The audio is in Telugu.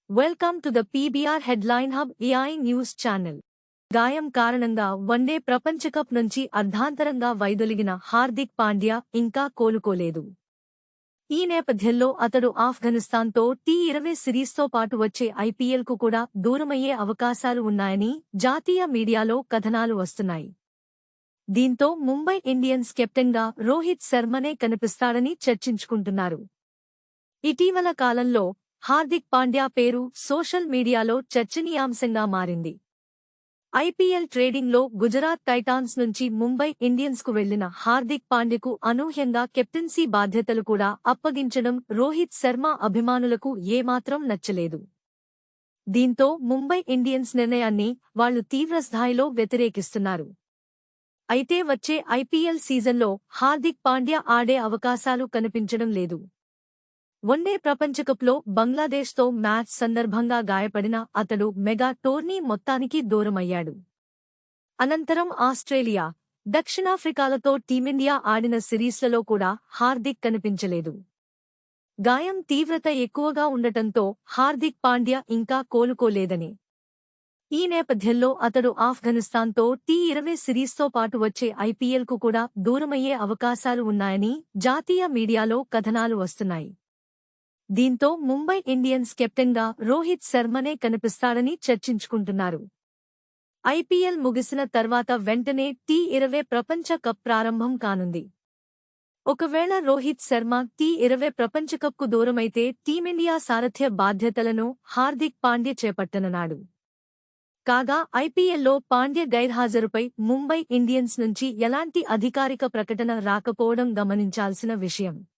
Welcome to the PBR headline hub AI news channel. గాయం కారణంగా వన్డే ప్రపంచకప్ నుంచి అర్ధాంతరంగా వైదొలిగిన హార్దిక్ పాండ్యా ఇంకా కోలుకోలేదు. ఈ నేపథ్యంలో అతడు ఆఫ్ఘనిస్తాన్తో టీ20 సిరీస్తో పాటు వచ్చే ఐపీఎల్కు కూడా దూరమయ్యే అవకాశాలు ఉన్నాయని జాతీయ మీడియాలో కథనాలు వస్తున్నాయి. దీంతో ముంబై ఇండియన్స్ కెప్టెన్గా రోహిత్ శర్మనే కనిపిస్తాడని చర్చించుకుంటున్నారు. ఇటీవల కాలంలో హార్దిక్ పాండ్యా పేరు సోషల్ మీడియాలో చర్చనీయాంశంగా మారింది. ఐపీఎల్ ట్రేడింగ్లో గుజరాత్ టైటాన్స్ నుంచి ముంబై ఇండియన్స్కు వెళ్లిన హార్దిక్ పాండ్యాకు అనూహ్యంగా కెప్టెన్సీ బాధ్యతలు కూడా అప్పగించడం రోహిత్ శర్మ అభిమానులకు ఏమాత్రం నచ్చలేదు. దీంతో ముంబై ఇండియన్స్ నిర్ణయాన్ని వాళ్లు తీవ్రస్థాయిలో వ్యతిరేకిస్తున్నారు. అయితే వచ్చే ఐపీఎల్ సీజన్లో హార్దిక్ పాండ్యా ఆడే అవకాశాలు కనిపించడం లేదు. వన్డే ప్రపంచకప్లో బంగ్లాదేశ్తో మ్యాచ్ సందర్భంగా గాయపడిన అతడు మెగా టోర్నీ మొత్తానికి దూరమయ్యాడు. అనంతరం ఆస్ట్రేలియా, దక్షిణాఫ్రికాలతో టీమిండియా ఆడిన సిరీస్లలో కూడా హార్దిక్ కనిపించలేదు. గాయం తీవ్రత ఎక్కువగా ఉండటంతో హార్దిక్ పాండ్యా ఇంకా కోలుకోలేదని, ఈ నేపథ్యంలో అతడు ఆఫ్ఘనిస్తాన్తో టీ20 సిరీస్తో పాటు వచ్చే ఐపీఎల్కు కూడా దూరమయ్యే అవకాశాలు ఉన్నాయని జాతీయ మీడియాలో కథనాలు వస్తున్నాయి. దీంతో ముంబై ఇండియన్స్ కెప్టెన్గా రోహిత్ శర్మనే కనిపిస్తాడని చర్చించుకుంటున్నారు. ఐపీఎల్ ముగిసిన తర్వాత వెంటనే టీ20 ప్రపంచ కప్ ప్రారంభం కానుంది. ఒకవేళ రోహిత్ శర్మ టీ20 ప్రపంచకప్కు దూరమైతే టీమిండియా సారథ్య బాధ్యతలను హార్దిక్ పాండ్యా చేపట్టనున్నాడు. కాగా ఐపీఎల్లో పాండ్యా గైర్హాజరుపై ముంబై ఇండియన్స్ నుంచి ఎలాంటి అధికారిక ప్రకటన రాకపోవడం గమనించాల్సిన విషయం.